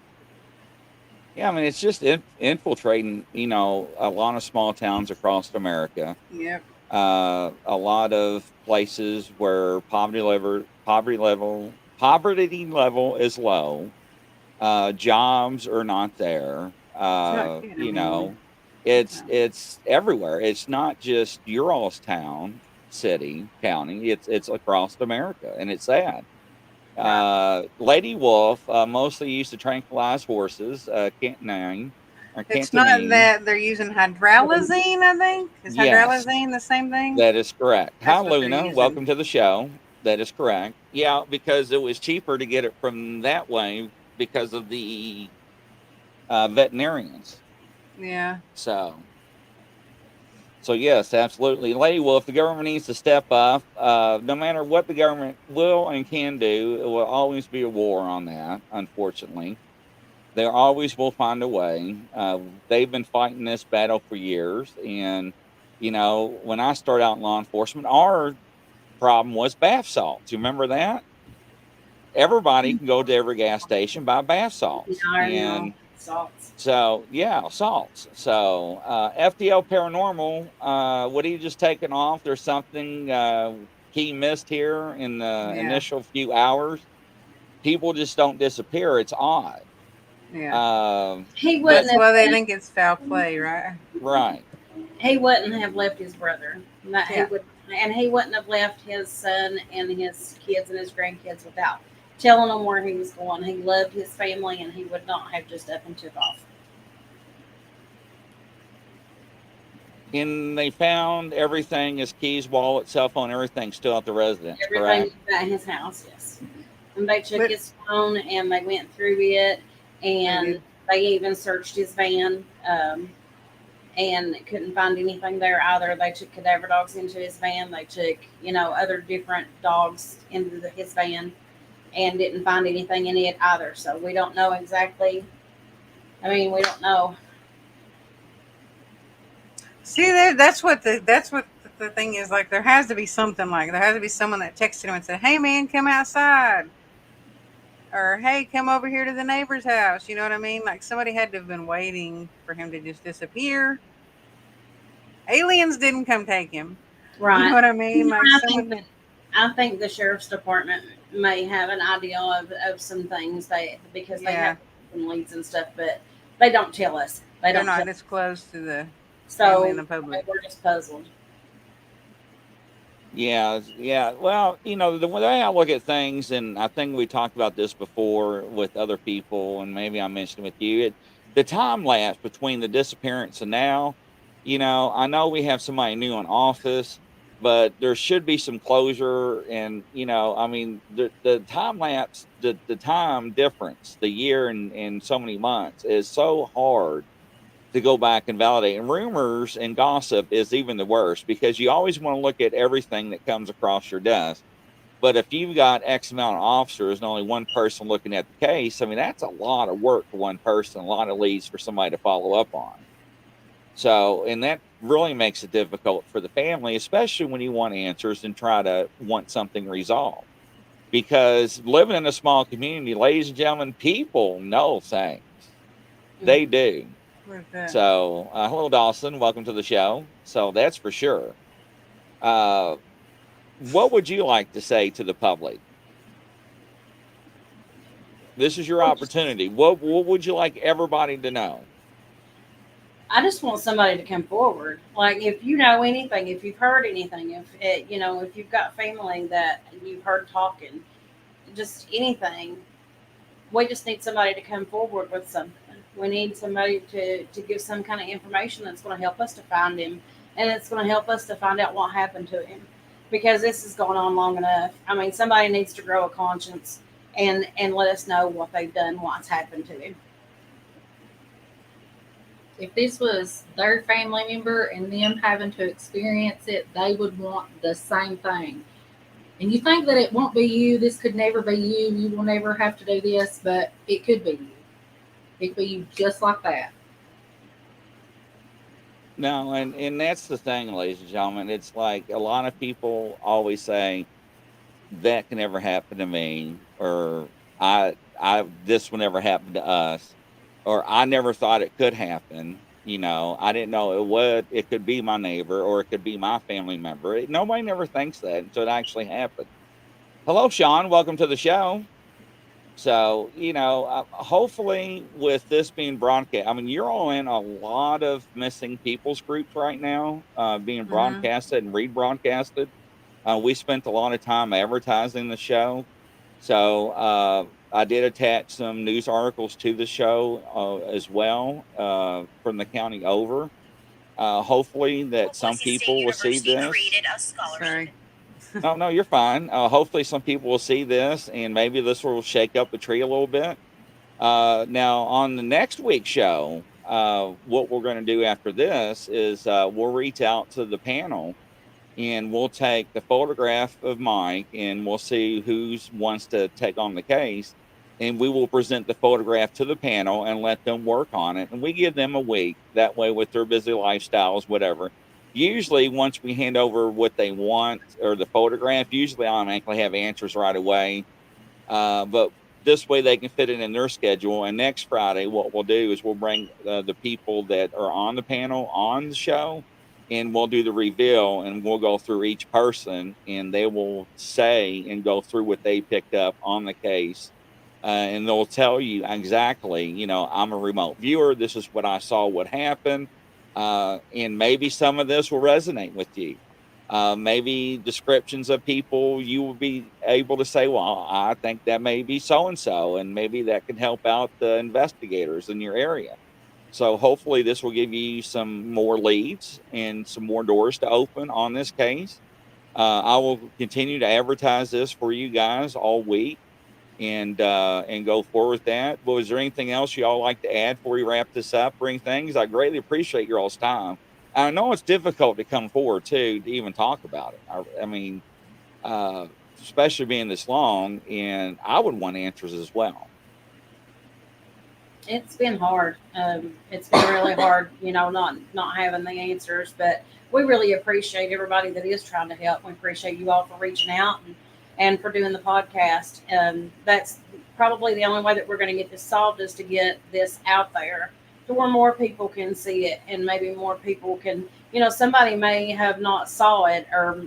Yeah, I mean, it's just infiltrating, you know, a lot of small towns across America. Yep. A lot of places where poverty level is low. Jobs are not there. You know, it's everywhere. It's not just your all's town, city, county. It's across America, and it's sad. Lady Wolf mostly used to tranquilize horses. It's not that they're using hydralazine, I think. Is hydralazine the same thing? That is correct. That's Hi, Luna. Welcome to the show. That is correct. Yeah, because it was cheaper to get it from that way because of the veterinarians. Yeah. So yes, absolutely. Lady Wolf, the government needs to step up. No matter what the government will and can do, it will always be a war on that, unfortunately. They always will find a way. They've been fighting this battle for years. And, you know, when I started out in law enforcement, our problem was bath salts. You remember that? Everybody can go to every gas station, buy bath salts. And salts. So, yeah, salts. So, FDL Paranormal, what are you just taking off? There's something he missed here in the initial few hours. People just don't disappear. It's odd. Yeah. He wouldn't. That's why they think it's foul play, right? Right. He wouldn't have left his brother. He wouldn't have left his son and his kids and his grandkids without telling them where he was going. He loved his family, and he would not have just up and took off. And they found everything, his keys, wallet, cell phone, everything still at the residence, Everything correct? at his house, yes. And they took his phone and they went through it, and they even searched his van, and couldn't find anything there either. They took cadaver dogs into his van. They took, other different dogs into his van, and didn't find anything in it either. So we don't know exactly. We don't know. See, that's what the thing is. Like, there has to be something. Like, there has to be someone that texted him and said, "Hey, man, come outside," or "Hey, come over here to the neighbor's house." You know what I mean? Like, somebody had to have been waiting for him to just disappear. Aliens didn't come take him. Right. You know what I mean? Like, I think the sheriff's department may have an idea of some things because they have some leads and stuff, but they don't tell us. They're not disclosed to the family and the public. We're just puzzled. Yeah. Well, the way I look at things, and I think we talked about this before with other people, and maybe I mentioned it with you, the time lapse between the disappearance and now, I know we have somebody new in office, but there should be some closure. And, the time lapse, the time difference, the year and so many months is so hard to go back and validate. And rumors and gossip is even the worst, because you always want to look at everything that comes across your desk. But if you've got X amount of officers and only one person looking at the case, that's a lot of work for one person, a lot of leads for somebody to follow up on. So, and that really makes it difficult for the family, especially when you want answers and want something resolved. Because living in a small community, ladies and gentlemen, people know things. They do. So, hello, Dawson. Welcome to the show. So that's for sure. What would you like to say to the public? This is your opportunity. What would you like everybody to know? I just want somebody to come forward. Like, if you know anything, if you've heard anything, if you've got family that you've heard talking, just anything, we just need somebody to come forward with something. We need somebody to give some kind of information that's going to help us to find him, and it's going to help us to find out what happened to him, because this has gone on long enough. Somebody needs to grow a conscience and let us know what they've done, what's happened to him. If this was their family member and them having to experience it, they would want the same thing. And you think that it won't be you, this could never be you, you will never have to do this, but it could be you. It could be you just like that. No, and that's the thing, ladies and gentlemen. It's like a lot of people always say, that can never happen to me, or this will never happen to us, or I never thought it could happen. I didn't know it would. It could be my neighbor, or it could be my family member. Nobody never thinks that until it actually happened. Hello, Sean. Welcome to the show. So, hopefully with this being broadcast, you're all in a lot of missing people's groups right now, being broadcasted and rebroadcasted. We spent a lot of time advertising the show. So I did attach some news articles to the show as well from the county over. Hopefully that some people will see this. Sorry. No, you're fine. Hopefully some people will see this, and maybe this will shake up the tree a little bit. Now, on the next week's show, what we're going to do after this is we'll reach out to the panel, and we'll take the photograph of Mike, and we'll see who wants to take on the case, and we will present the photograph to the panel and let them work on it. And we give them a week. That way, with their busy lifestyles, whatever. Usually, once we hand over what they want or the photograph, usually I automatically have answers right away. But this way, they can fit it in their schedule. And next Friday, what we'll do is we'll bring the people that are on the panel on the show, and we'll do the reveal, and we'll go through each person, and they will say and go through what they picked up on the case. And they'll tell you exactly, I'm a remote viewer. This is what I saw, what happened. And maybe some of this will resonate with you. Maybe descriptions of people, you will be able to say, well, I think that may be so-and-so, and maybe that can help out the investigators in your area. So hopefully this will give you some more leads and some more doors to open on this case. I will continue to advertise this for you guys all week and go forward with that. But is there anything else you all like to add before we wrap this up or anything? I greatly appreciate your all's time. I know it's difficult to come forward too to even talk about it. I mean, especially being this long, and I would want answers as well. It's been hard. It's been really hard, not having the answers, but we really appreciate everybody that is trying to help. We appreciate you all for reaching out and for doing the podcast. That's probably the only way that we're going to get this solved is to get this out there to where more people can see it, and maybe more people can, somebody may have not saw it, or,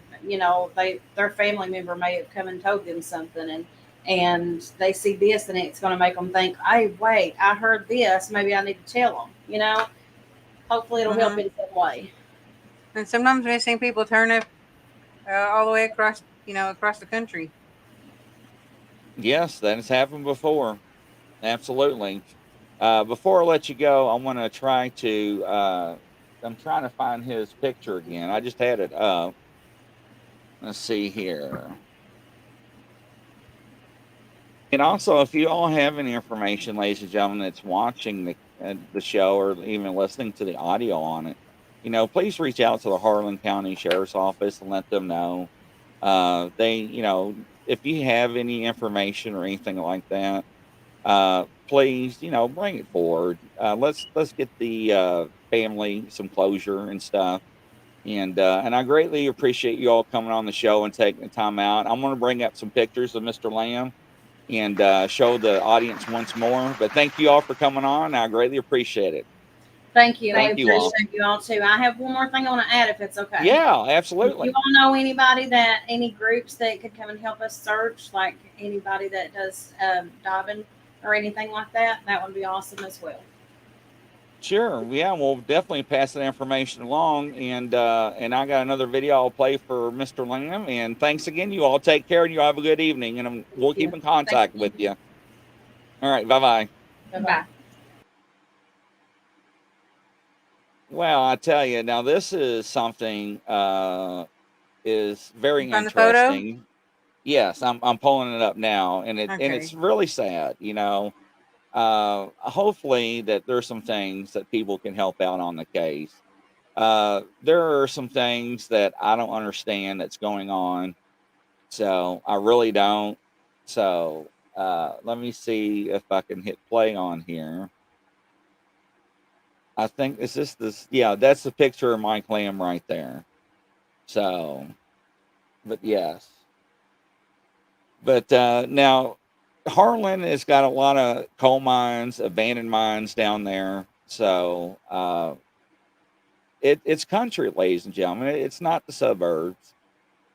their family member may have come and told them something, and they see this, and it's going to make them think, hey, wait, I heard this. Maybe I need to tell them, Hopefully it'll help in some way. And sometimes we've seen people turn up all the way across the country. Yes, that has happened before. Absolutely. Before I let you go, I want to try to, I'm trying to find his picture again. I just had it up. Let's see here. And also, if you all have any information, ladies and gentlemen, that's watching the show or even listening to the audio on it, please reach out to the Harlan County Sheriff's Office and let them know. If you have any information or anything like that, please, bring it forward. Let's get the family some closure and stuff. And I greatly appreciate you all coming on the show and taking the time out. I'm going to bring up some pictures of Mr. Lamb and show the audience once more. But thank you all for coming on. I greatly appreciate it. Thank you. Thank you all. Appreciate you all too. I have one more thing I want to add, if it's okay. Yeah, absolutely. If you all know any groups that could come and help us search, like anybody that does diving or anything like that, that would be awesome as well. Sure. Yeah, we'll definitely pass that information along. And I got another video I'll play for Mr. Lamb. And thanks again. You all take care and you have a good evening. And we'll keep in contact with you. All right. Bye-bye. Bye-bye. Well, I tell you, now this is something is very You found the photo? interesting. Yes, I'm pulling it up now, and Okay. it's really sad, hopefully that there's some things that people can help out on the case. There are some things that I don't understand that's going on, so I really don't. So let me see if I can hit play on here. I think yeah, that's the picture of Mike Lamb right there. So, but yes. But now Harlan has got a lot of coal mines, abandoned mines down there. So it's country, ladies and gentlemen. It's not the suburbs.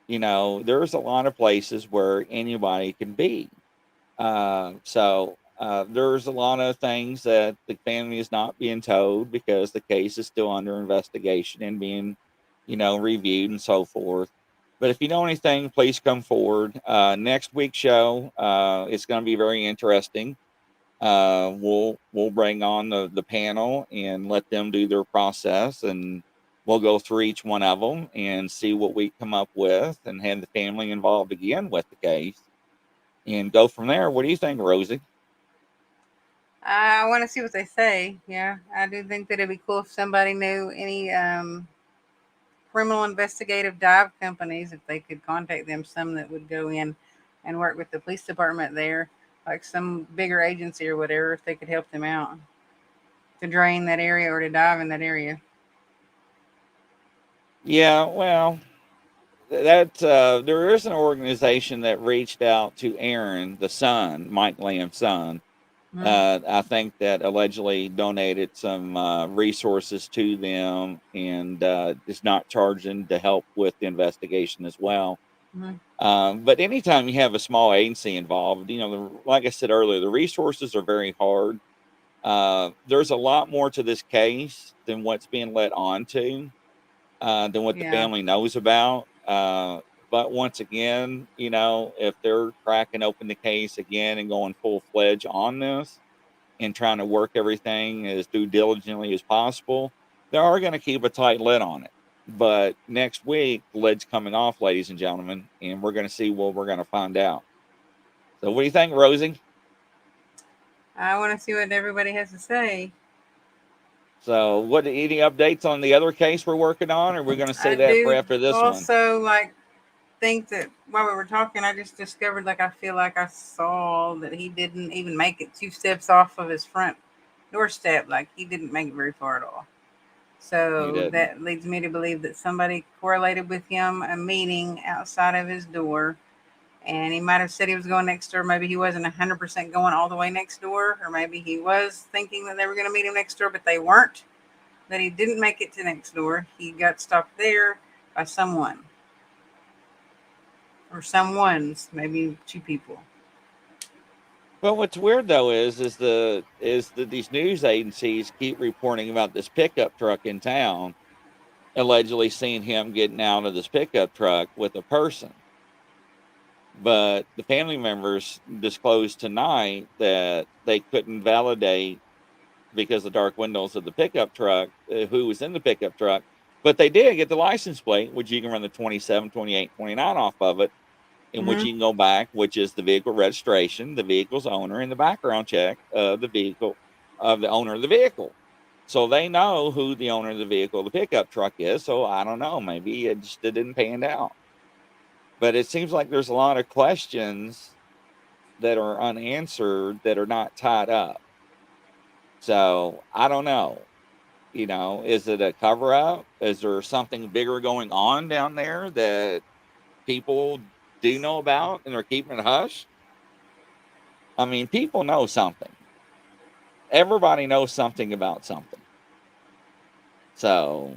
There's a lot of places where anybody can be. So there's a lot of things that the family is not being told because the case is still under investigation and being, reviewed and so forth. But if you know anything, please come forward. Next week's show, it's going to be very interesting. We'll bring on the panel and let them do their process, and we'll go through each one of them and see what we come up with, and have the family involved again with the case, and go from there. What do you think, Rosie? I want to see what they say. Yeah, I do think that it'd be cool if somebody knew any criminal investigative dive companies, if they could contact them, some that would go in and work with the police department there, like some bigger agency or whatever, if they could help them out to drain that area or to dive in that area. Yeah, well, there is an organization that reached out to Aaron, the son, Mike Lamb's son. I think that allegedly donated some resources to them, and is not charging to help with the investigation as well. But anytime you have a small agency involved, like I said earlier, the resources are very hard. There's a lot more to this case than what's being let on to, than what the family knows about. But once again, if they're cracking open the case again and going full-fledged on this, and trying to work everything as due diligently as possible, they are going to keep a tight lid on it. But next week, the lid's coming off, ladies and gentlemen, and we're going to see what we're going to find out. So what do you think, Rosie? I want to see what everybody has to say. So any updates on the other case we're working on, or we're going to say that for after this one? Also, think that while we were talking, I just discovered, I feel like I saw that he didn't even make it 2 steps off of his front doorstep. He didn't make it very far at all. So that leads me to believe that somebody correlated with him a meeting outside of his door. And he might have said he was going next door. Maybe he wasn't 100% going all the way next door. Or maybe he was thinking that they were going to meet him next door, but they weren't. That he didn't make it to next door. He got stopped there by someone. Or someone's, maybe 2 people. Well, what's weird though is that these news agencies keep reporting about this pickup truck in town, allegedly seeing him getting out of this pickup truck with a person. But the family members disclosed tonight that they couldn't validate, because of the dark windows of the pickup truck, who was in the pickup truck. But they did get the license plate, which you can run the 27, 28, 29 off of it, in which you can go back, which is the vehicle registration, the vehicle's owner, and the background check of the vehicle, of the owner of the vehicle. So they know who the owner of the vehicle, the pickup truck, is. So I don't know, maybe it didn't pan out. But it seems like there's a lot of questions that are unanswered that are not tied up. So I don't know. Is it a cover up? Is there something bigger going on down there that people do know about and are keeping it hush? I mean, people know something. Everybody knows something about something. So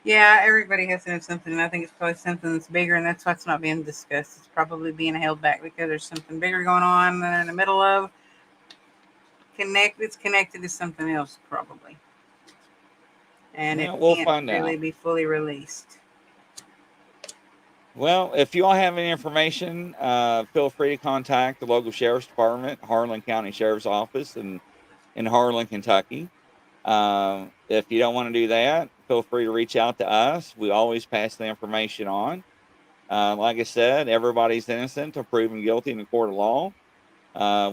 yeah, everybody has to know something, and I think it's probably something that's bigger, and that's what's not being discussed. It's probably being held back because there's something bigger going on than in the middle of. It's connected to something else, probably. And we'll find out. Really be fully released. Well, if you all have any information, feel free to contact the local sheriff's department, Harlan County Sheriff's Office in Harlan, Kentucky. If you don't want to do that, feel free to reach out to us. We always pass the information on. Like I said, everybody's innocent until proven guilty in the court of law.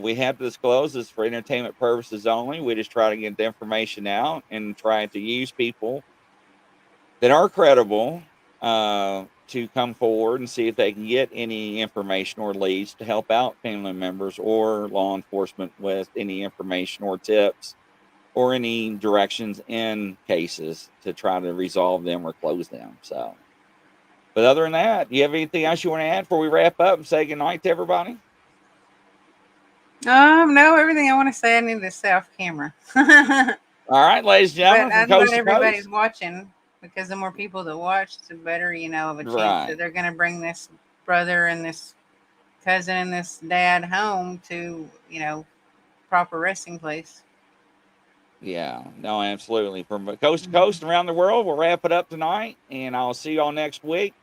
We have to disclose this for entertainment purposes only. We just try to get the information out and try to use people that are credible to come forward and see if they can get any information or leads to help out family members or law enforcement with any information or tips or any directions in cases to try to resolve them or close them. So, but other than that, do you have anything else you want to add before we wrap up and say goodnight to everybody? No, everything I want to say, I need to say off camera. All right, ladies and gentlemen. But I'm glad everybody's watching, because the more people that watch, the better, of a chance that they're going to bring this brother and this cousin and this dad home to, proper resting place. Yeah, no, absolutely. From coast to coast and around the world, we'll wrap it up tonight, and I'll see you all next week.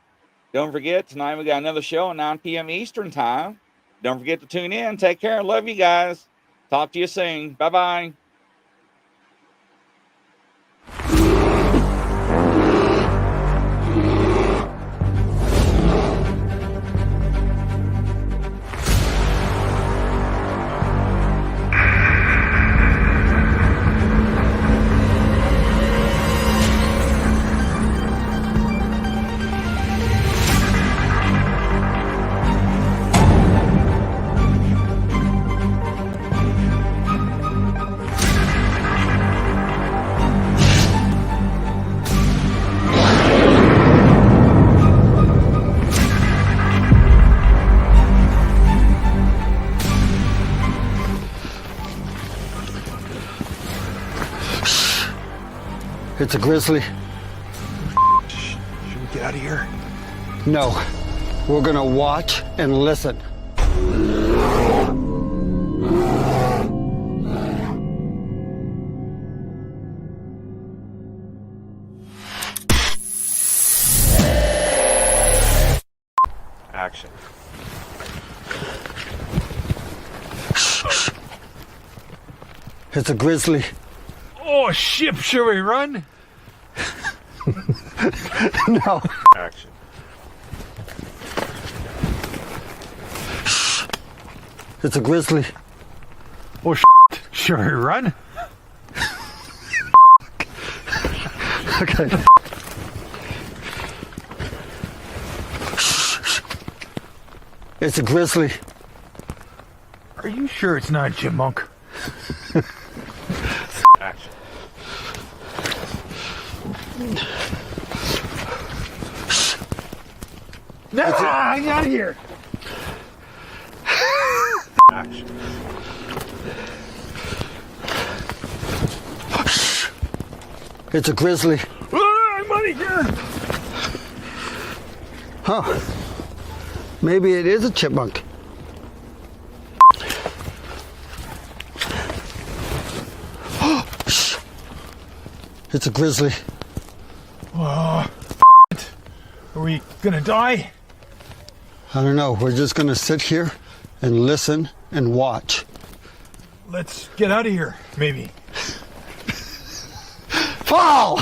Don't forget, tonight we got another show at 9 p.m. Eastern Time. Don't forget to tune in. Take care. Love you guys. Talk to you soon. Bye-bye. It's a Grizzly. Should we get out of here? No. We're gonna watch and listen. Action. It's a grizzly. Oh, shit, should we run? No. Action. It's a grizzly. Oh, shit, should we run? Okay. It's a grizzly. Are you sure it's not a chipmunk? Action. I'm out of here. Action. It's a grizzly. I'm out of here. Huh. Maybe it is a chipmunk. It's a grizzly. Are we gonna die? I don't know. We're just gonna sit here and listen and watch. Let's get out of here, maybe. Fall!